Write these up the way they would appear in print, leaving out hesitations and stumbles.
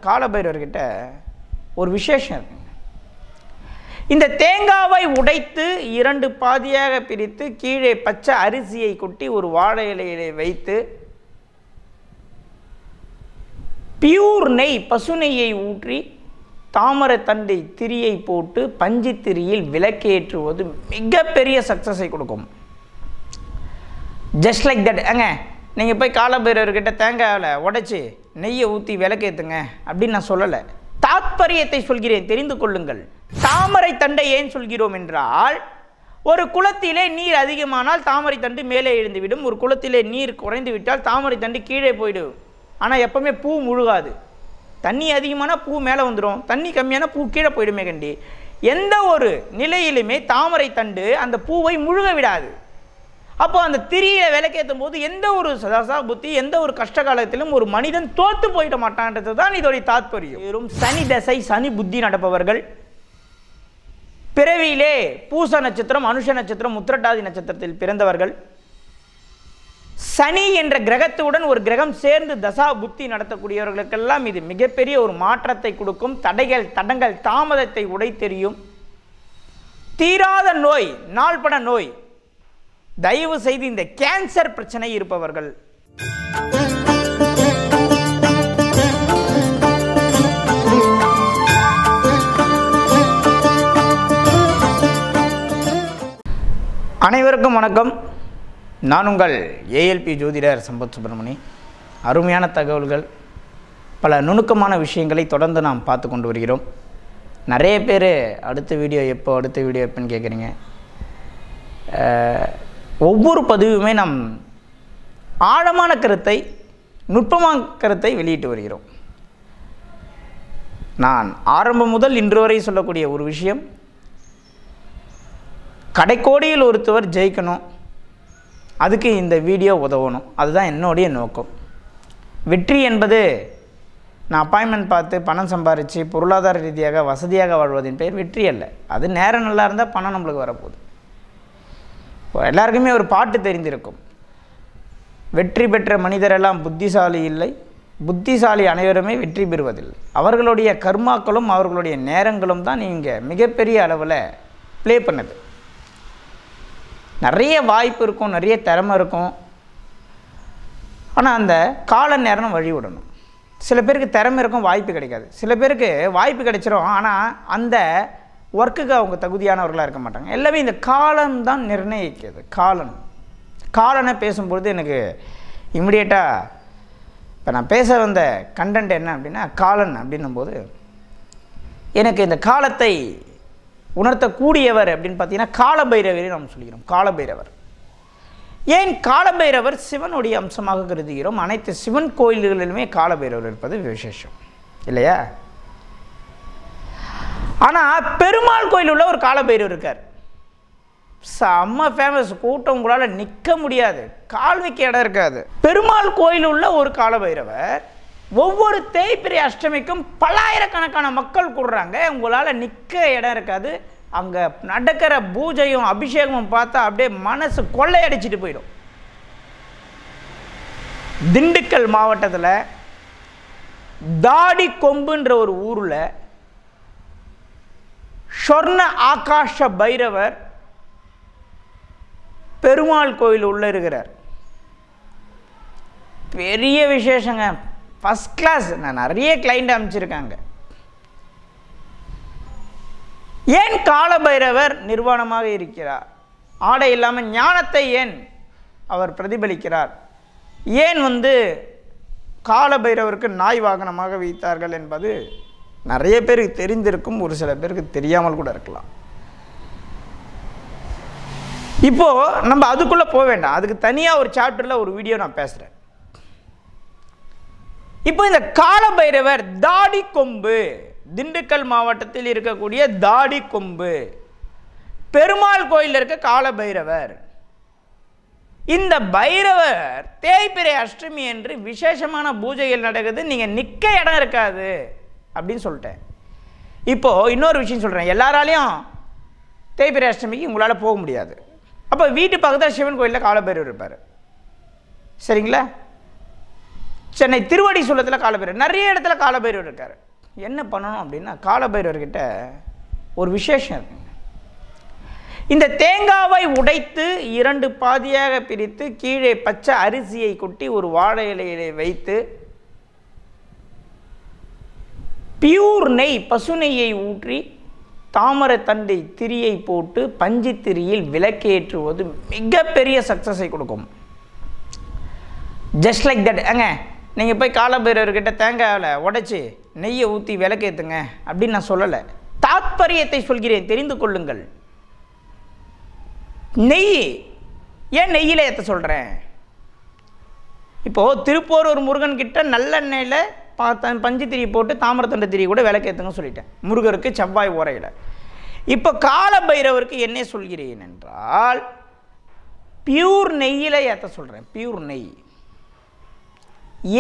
காலபைரவர்கிட்ட ஒரு விசேஷம் இருக்குங்க. இந்த தேங்காவை உடைத்து 2 பாதியாக பிரித்து கீழே பச்சை அரிசியை கொட்டி ஒரு வாழை இலையிலே வைத்து பியூர் நெய் பசு நெய்யை ஊற்றி தாமரை தண்டை திரியை போட்டு பஞ்சு திரியில் விளக்கேற்றுவது மிகப்பெரிய சக்ஸஸை கொடுக்கும். Just like that. நீங்கள் போய் காலபைரவர்கிட்ட தேங்காயில் உடைச்சி நெய்யை ஊற்றி விளக்கேற்றுங்க அப்படின்னு நான் சொல்லலை. தாத்பரியத்தை சொல்கிறேன், தெரிந்து கொள்ளுங்கள். தாமரை தண்டை ஏன் சொல்கிறோம் என்றால், ஒரு குளத்திலே நீர் அதிகமானால் தாமரை தண்டு மேலே எழுந்துவிடும், ஒரு குளத்திலே நீர் குறைந்து விட்டால் தாமரை தண்டு கீழே போயிடும். ஆனால் எப்பவுமே பூ முழுகாது. தண்ணி அதிகமான பூ மேலே வந்துடும், தண்ணி கம்மியான பூ கீழே போயிடுமே கண்டி. எந்த ஒரு நிலையிலுமே தாமரை தண்டு அந்த பூவை முழுக விடாது. அப்போ அந்த திரியை விளக்கேற்றும் போது எந்த ஒரு சதா புத்தி, எந்த ஒரு கஷ்ட காலத்திலும் ஒரு மனிதன் தோற்று போயிட மாட்டான்றது தான் இதோடைய தாத்பரியம். வெறும் சனி தசை சனி புத்தி நடப்பவர்கள், பிறவியிலே பூச நட்சத்திரம் அனுஷ நட்சத்திரம் உத்திரட்டாதி நட்சத்திரத்தில் பிறந்தவர்கள், சனி என்ற கிரகத்துடன் ஒரு கிரகம் சேர்ந்து தசா புத்தி நடத்தக்கூடியவர்களுக்கெல்லாம் இது மிகப்பெரிய ஒரு மாற்றத்தை கொடுக்கும். தடைகள் தடங்கள் தாமதத்தை உடைத்தெறியும். தீராத நோய், நாள்பட நோய், தயவு செய்து இந்த கேன்சர் பிரச்சனை இருப்பவர்கள், அனைவருக்கும் வணக்கம். நான் உங்கள் ஏஎல்பி ஜோதிடர் சம்பத் சுப்பிரமணி. அருமையான தகவல்கள், பல நுணுக்கமான விஷயங்களை தொடர்ந்து நாம் பார்த்து கொண்டு வருகிறோம். நிறைய பேர் அடுத்த வீடியோ எப்போன்னு கேட்குறீங்க. ஒவ்வொரு பதிவுமே நாம் ஆழமான கருத்தை, நுட்பமான கருத்தை வெளியிட்டு வருகிறோம். நான் ஆரம்பம் முதல் இன்று வரை சொல்லக்கூடிய ஒரு விஷயம், கடைக்கோடியில் ஒருத்தவர் ஜெயிக்கணும், அதுக்கு இந்த வீடியோ உதவணும். அதுதான் என்னுடைய நோக்கம். வெற்றி என்பது நான் அப்பாயின்மெண்ட் பார்த்து பணம் சம்பாரித்து பொருளாதார ரீதியாக வசதியாக வாழ்வதின் பெயர் வெற்றி அல்ல. அது நேரம் நல்லா இருந்தால் பணம் நம்மளுக்கு வரப்போகுது. எல்லாருக்குமே ஒரு பாட்டு தெரிந்திருக்கும், வெற்றி பெற்ற மனிதரெல்லாம் புத்திசாலி இல்லை, புத்திசாலி அனைவருமே வெற்றி பெறுவதில்லை. அவர்களுடைய கர்மாக்களும் அவர்களுடைய நேரங்களும் தான் இங்கே மிகப்பெரிய அளவில் ப்ளே பண்ணுது. நிறைய வாய்ப்பு இருக்கும், நிறைய திறமை இருக்கும், ஆனால் அந்த கால நேரம் வழி விடணும். சில பேருக்கு திறமை இருக்கும், வாய்ப்பு கிடைக்காது. சில பேருக்கு வாய்ப்பு கிடைச்சிரும், ஆனால் அந்த ஒர்க்குக்கு அவங்க தகுதியானவர்களாக இருக்க மாட்டாங்க. எல்லாமே இந்த காலம்தான் நிர்ணயிக்கிறது. காலனை பேசும்பொழுது எனக்கு இமிடியேட்டாக இப்போ நான் பேச வந்த கண்டென்ட் என்ன அப்படின்னா, காலன் அப்படின்னும்போது எனக்கு இந்த காலத்தை உணர்த்தக்கூடியவர் அப்படின்னு பார்த்தீங்கன்னா காலபைரவரை நாம் சொல்கிறோம். காலபைரவர் ஏன் காலபைரவர் சிவனுடைய அம்சமாக கருதுகிறோம். அனைத்து சிவன் கோயில்களிலுமே காலபைரவர் இருப்பது விசேஷம் இல்லையா? ஆனால் பெருமாள் கோயில் உள்ள ஒரு காலபைரவர் இருக்கார், செம்ம ஃபேமஸ். கூட்டம் உங்களால் நிற்க முடியாது, கால் வைக்க இடம் இருக்காது. பெருமாள் கோயில் உள்ள ஒரு காலபைரவர் ஒவ்வொரு தேய்பிறை அஷ்டமிக்கும் பல்லாயிரக்கணக்கான மக்கள் கூடுறாங்க. உங்களால் நிற்க இடம் இருக்காது. அங்கே நடக்கிற பூஜையும் அபிஷேகமும் பார்த்தா அப்படியே மனசு கொள்ளையடிச்சிட்டு போயிடும். திண்டுக்கல் மாவட்டத்தில் தாடி கொம்புன்ற ஒரு ஊரில் சொர்ண ஆகாஷ பைரவர் பெருமாள் கோயில் உள்ள இருக்கிறார். பெரிய விசேஷங்க, ஃபர்ஸ்ட் கிளாஸ். நான் நிறைய கிளைண்ட் அமைச்சிருக்காங்க. ஏன் காலபைரவர் நிர்வாணமாக இருக்கிறார்? ஆடை இல்லாமல் ஞானத்தை ஏன் அவர் பிரதிபலிக்கிறார்? ஏன் காலபைரவருக்கு நாய் வாகனமாக வைத்தார்கள் என்பது நிறைய பேருக்கு தெரிந்திருக்கும், ஒரு சில பேருக்கு தெரியாமல் கூட இருக்கலாம். இப்போது நம்ம அதுக்குள்ளே போக வேண்டாம், அதுக்கு தனியாக ஒரு சாப்டரில் ஒரு வீடியோ நான் பேசுகிறேன். இப்போ இந்த காலபைரவர் தாடி கொம்பு, திண்டுக்கல் மாவட்டத்தில் இருக்கக்கூடிய தாடி கொம்பு பெருமாள் கோயில் இருக்க காலபைரவர். இந்த பைரவர் தேய்பிறை அஷ்டமி என்று விசேஷமான பூஜைகள் நடக்குது. நீங்கள் நிற்க இடம் இருக்காது அப்படின்னு சொல்லிட்டேன். இப்போது இன்னொரு விஷயம் சொல்கிறேன். எல்லாராலையும் தேய்பிறை அஷ்டமிக்கு உங்களால் போக முடியாது. அப்போ வீட்டு பக்கத்தில் சிவன் கோயிலில் காலபைரவர் இருப்பார், சரிங்களா? சென்னை திருவடி சூலத்தில் காலபைரவர், நிறைய இடத்துல காலபைரவர் இருக்கார். என்ன பண்ணணும் அப்படின்னா, காலபைரவர்கிட்ட ஒரு விசேஷம் இருக்குங்க. இந்த தேங்காவை உடைத்து 2 பாதியாக பிரித்து கீழே பச்சை அரிசியை கொட்டி ஒரு வாழை இலையிலே வைத்து பியூர் நெய், பசு நெய்யை ஊற்றி தாமரை தண்டை திரியை போட்டு பஞ்சு திரியில் விளக்கேற்றுவது மிகப்பெரிய சக்ஸஸை கொடுக்கும். Just like that. நீங்கள் போய் காலபைரவர்கிட்ட தேங்காயில் உடைச்சி நெய்யை ஊற்றி விளக்கேற்றுங்க அப்படின்னு நான் சொல்லலை. தாத்பரியத்தை சொல்கிறேன், தெரிந்து கொள்ளுங்கள். நெய் ஏன் நெய்யில் ஏற்ற சொல்கிறேன்? இப்போது திருப்போரூர் முருகன் கிட்ட நல்லெண்ணெயில் பஞ்சு திரி போட்டு தாமிரத்தண்டை திரி கூட விளக்கேற்றுங்க சொல்லிட்டேன், முருகருக்கு செவ்வாய் ஓரையில். இப்போ காலபைரவருக்கு என்ன சொல்கிறேன் என்றால், பியூர் நெய்யில் ஏற்ற சொல்கிறேன். பியூர் நெய்.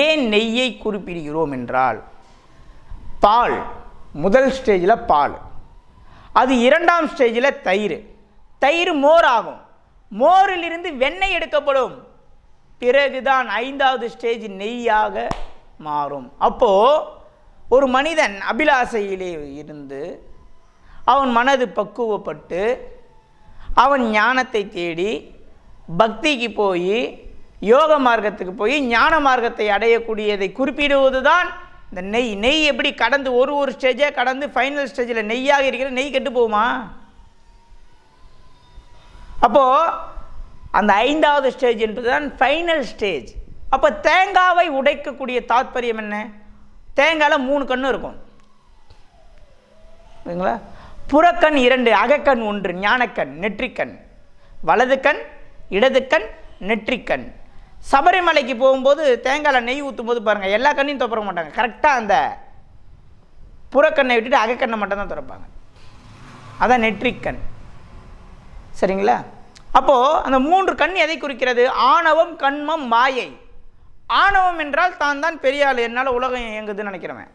ஏன் நெய்யை குறிப்பிடுகிறோம் என்றால், பால் முதல் ஸ்டேஜில் பால், அது 2ஆம் ஸ்டேஜில் தயிர், தயிர் மோர் ஆகும், மோரிலிருந்து வெண்ணெய் எடுக்கப்படும், பிறகுதான் 5வது ஸ்டேஜ் நெய்யாக மாறும். அப்போது ஒரு மனிதன் அபிலாசையிலே இருந்து அவன் மனது பக்குவப்பட்டு அவன் ஞானத்தை தேடி பக்திக்கு போய் யோக மார்க்கத்துக்கு போய் ஞான மார்க்கத்தை அடையக்கூடியதை குறிப்பிடுவது தான் இந்த நெய். நெய் எப்படி கடந்து ஒரு ஸ்டேஜே கடந்து ஃபைனல் ஸ்டேஜில் நெய்யாக இருக்கிற நெய் கெட்டு போகுமா? அப்போது அந்த 5வது ஸ்டேஜ் என்பது தான் ஃபைனல் ஸ்டேஜ். அப்போ தேங்காவை உடைக்கக்கூடிய தாத்பரியம் என்ன? தேங்காயில் 3 கண்ணு இருக்கும், சரிங்களா? புறக்கண் 2, அகக்கண் 1, ஞானக்கண், நெற்றிக்கண், வலது கண், இடது கண், நெற்றிக்கண். சபரிமலைக்கு போகும்போது தேங்காயில் நெய் ஊற்றும் போது பாருங்கள், எல்லா கண்ணையும் திறக்க மாட்டாங்க, கரெக்டாக அந்த புறக்கண்ணை விட்டுட்டு அகக்கண்ணை மட்டும்தான் திறப்பாங்க, அதான் நெற்றிக்கண், சரிங்களா? அப்போது அந்த 3 கண் எதை குறிக்கிறது? ஆணவம், கண்மம், மாயை. ஆணவம் என்றால் தான் பெரிய ஆள், என்னால் உலகம் இயங்குதுன்னு நினைக்கிறவன்.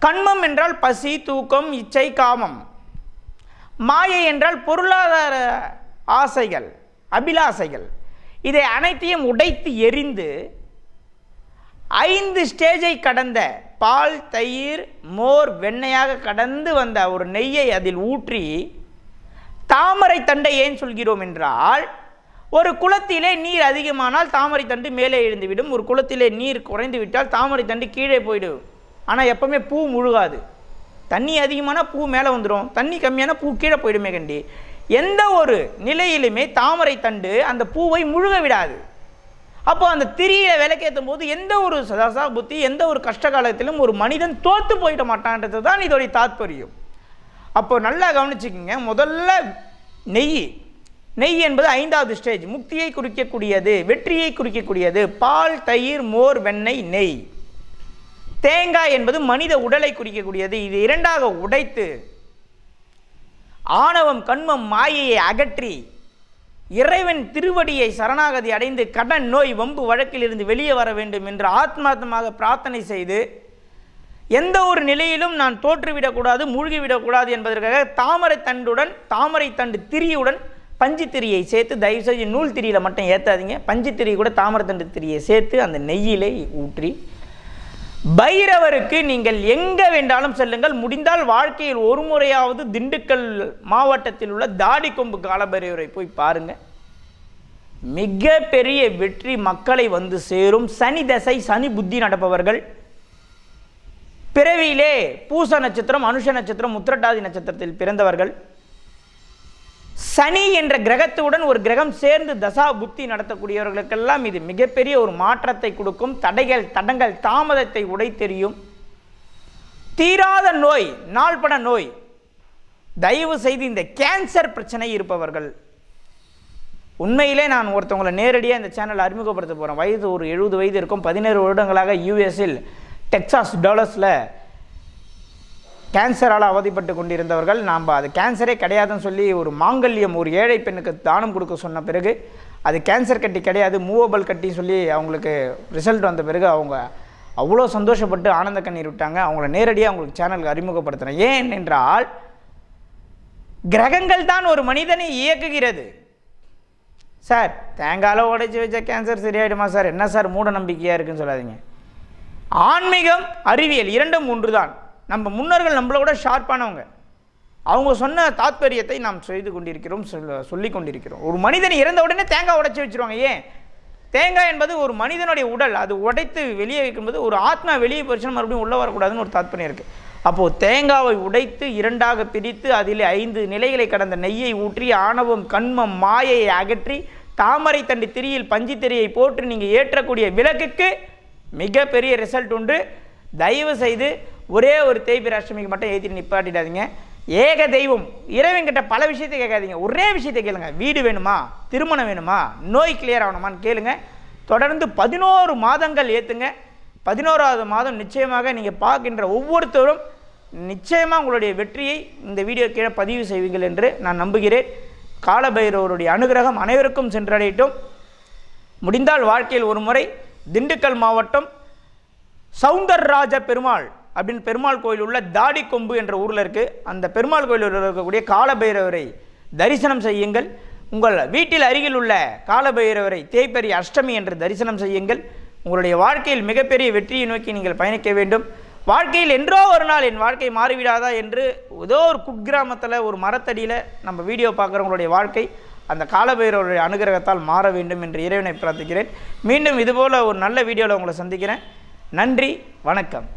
கண்மம் என்றால் பசி, தூக்கம், இச்சை, காமம். மாயை என்றால் பொருளாதார ஆசைகள், அபிலாசைகள். இதை அனைத்தையும் உடைத்து எரிந்து 5 ஸ்டேஜை கடந்த பால், தயிர், மோர், வெண்ணெயாக கடந்து வந்த ஒரு நெய்யை அதில் ஊற்றி தாமரை தண்டை ஏன் சொல்கிறோம் என்றால், ஒரு குளத்திலே நீர் அதிகமானால் தாமரை தண்டு மேலே எழுந்துவிடும், ஒரு குளத்திலே நீர் குறைந்து விட்டால் தாமரை தண்டு கீழே போயிடும். ஆனால் எப்பவுமே பூ முழுகாது. தண்ணி அதிகமானால் பூ மேலே வந்துடும், தண்ணி கம்மியான பூ கீழே போயிடுமே கண்டி. எந்த ஒரு நிலையிலுமே தாமரை தண்டு அந்த பூவை முழுக விடாது. அப்போ அந்த திரியை விளக்கேற்றும் போது எந்த ஒரு சதாசா புத்தி, எந்த ஒரு கஷ்ட காலத்திலும் ஒரு மனிதன் தோற்று போயிட மாட்டான்றது தான் இதோடைய தாத்பரியம். அப்போ நல்லா கவனிச்சுக்கிங்க. முதல்ல நெய். நெய் என்பது 5வது ஸ்டேஜ், முக்தியை குறிக்கக்கூடியது, வெற்றியை குறிக்கக்கூடியது. பால், தயிர், மோர், வெண்ணெய், நெய். தேங்காய் என்பது மனித உடலை குறிக்கக்கூடியது. இது 2ஆக உடைத்து ஆணவம், கண்மம், மாயையை அகற்றி இறைவன் திருவடியை சரணாகதி அடைந்து கடன், நோய், வம்பு வழக்கிலிருந்து வெளியே வர வேண்டும் என்று ஆத்மார்த்தமாக பிரார்த்தனை செய்து எந்த ஒரு நிலையிலும் நான் தோற்றுவிடக்கூடாது, மூழ்கிவிடக்கூடாது என்பதற்காக தாமரை தண்டுடன், தாமரை தண்டு திரியுடன் பஞ்சு திரியை சேர்த்து, தயவுசெய்து நூல் திரியில் மட்டும் ஏற்றாதீங்க, பஞ்சு திரி கூட தாமரை தண்டு திரியை சேர்த்து அந்த நெய்யிலே ஊற்றி பைரவருக்கு நீங்கள் எங்கே வேண்டாலும் செல்லுங்கள். முடிந்தால் வாழ்க்கையில் ஒரு முறையாவது திண்டுக்கல் மாவட்டத்தில் உள்ள தாடிக்கொம்பு காலபைரவரை போய் பாருங்கள். மிக பெரிய வெற்றி மக்களை வந்து சேரும். சனி தசை, சனி புத்தி நடப்பவர்கள், பிறவியிலே பூச நட்சத்திரம், அனுஷ நட்சத்திரம், உத்திரட்டாதி நட்சத்திரத்தில் பிறந்தவர்கள், சனி என்ற கிரகத்துடன் ஒரு கிரகம் சேர்ந்து தசா புத்தி நடத்தக்கூடியவர்களுக்கெல்லாம் இது மிகப்பெரிய ஒரு மாற்றத்தை கொடுக்கும். தடைகள், தடங்கள், தாமதத்தை உடைத்தெறியும். தீராத நோய், நாள்பட நோய், தயவு செய்து இந்த கேன்சர் பிரச்சனை இருப்பவர்கள், உண்மையிலே நான் ஒருத்தவங்களை நேரடியாக இந்த சேனல் அறிமுகப்படுத்த போகிறேன். வயது ஒரு 70 வயது இருக்கும். 17 வருடங்களாக யூஎஸில் டெக்சாஸ் டாலர்ஸில் கேன்சரால் அவதிப்பட்டு கொண்டிருந்தவர்கள். நாம் அது கேன்சரே கிடையாதுன்னு சொல்லி ஒரு மாங்கல்யம் ஒரு ஏழை பெண்ணுக்கு தானம் கொடுக்க சொன்ன பிறகு அது கேன்சர் கட்டி கிடையாது, மூவபிள் கட்டி சொல்லி அவங்களுக்கு ரிசல்ட் வந்த பிறகு அவங்க அவ்வளோ சந்தோஷப்பட்டு ஆனந்த கண்ணீர் விட்டாங்க. அவங்கள நேரடியாக அவங்களுக்கு சேனலுக்கு அறிமுகப்படுத்துகிறேன். ஏன் என்றால் கிரகங்கள் தான் ஒரு மனிதனை இயக்குகிறது. சார் தேங்காயில் உடைச்சி வச்ச கேன்சர் சரியாயிடுமா சார், என்ன சார் மூட நம்பிக்கையாக இருக்குன்னு சொல்லாதீங்க. ஆன்மீகம் அறிவியல் இரண்டும் ஒன்று தான். நம்ம முன்னோர்கள் நம்மளை விட ஷார்ப்பானவங்க. அவங்க சொன்ன தாத்பரியத்தை நாம் செய்து கொண்டிருக்கிறோம், சொல்லி கொண்டிருக்கிறோம். ஒரு மனிதன் இறந்த உடனே தேங்காய் உடைச்சி வச்சுருவாங்க. ஏன்? தேங்காய் என்பது ஒரு மனிதனுடைய உடல், அது உடைத்து வெளியே வைக்கும்போது ஒரு ஆத்மா வெளியே போச்சுன்னா மறுபடியும் உள்ளே வரக்கூடாதுன்னு ஒரு தாத்பரியம் இருக்குது. அப்போது தேங்காவை உடைத்து இரண்டாக பிரித்து அதில் 5 நிலைகளை கடந்த நெய்யை ஊற்றி ஆணவம் கண்மம் மாயையை அகற்றி தாமரை தண்டு திரியில் பஞ்சு திரியை போட்டு நீங்கள் ஏற்றக்கூடிய விளக்குக்கு மிகப்பெரிய ரிசல்ட் உண்டு. தயவு செய்து ஒரே ஒரு தேய்பிறை அஷ்டமிக்கு மட்டும் ஏற்றிட்டு நிப்பாட்டிடாதீங்க. ஏக தெய்வம் இறைவன்கிட்ட பல விஷயத்தை கேட்காதீங்க, ஒரே விஷயத்தை கேளுங்க. வீடு வேணுமா, திருமணம் வேணுமா, நோய் கிளியர் ஆகணுமான்னு கேளுங்க. தொடர்ந்து 11 மாதங்கள் ஏற்றுங்க. 11வது மாதம் நிச்சயமாக நீங்கள் பார்க்கின்ற ஒவ்வொருத்தரும் நிச்சயமாக உங்களுடைய வெற்றியை இந்த வீடியோ கீழே பதிவு செய்வீர்கள் என்று நான் நம்புகிறேன். காலபைரவருடைய அனுகிரகம் அனைவருக்கும் சென்றடையட்டும். முடிந்தால் வாழ்க்கையில் ஒரு முறை திண்டுக்கல் மாவட்டம் சவுந்தரராஜ பெருமாள் அப்படின்னு பெருமாள் கோயில் உள்ள தாடி கொம்பு என்ற ஊரில் இருக்குது. அந்த பெருமாள் கோயிலில் இருக்கக்கூடிய காலபைரவரை தரிசனம் செய்யுங்கள். உங்கள் வீட்டில் அருகில் உள்ள காலபைரவரை தேய்பிறை அஷ்டமி என்று தரிசனம் செய்யுங்கள். உங்களுடைய வாழ்க்கையில் மிகப்பெரிய வெற்றியை நோக்கி நீங்கள் பயணிக்க வேண்டும். வாழ்க்கையில் என்றோ ஒரு நாள் என் வாழ்க்கை மாறிவிடாதா என்று ஏதோ ஒரு குக்கிராமத்தில் ஒரு மரத்தடியில் நம்ம வீடியோ பார்க்குறவங்களுடைய வாழ்க்கை அந்த காலபைரவருடைய அனுகிரகத்தால் மாற வேண்டும் என்று இறைவனை பிரார்த்திக்கிறேன். மீண்டும் இதுபோல் ஒரு நல்ல வீடியோவில் உங்களை சந்திக்கிறேன். நன்றி, வணக்கம்.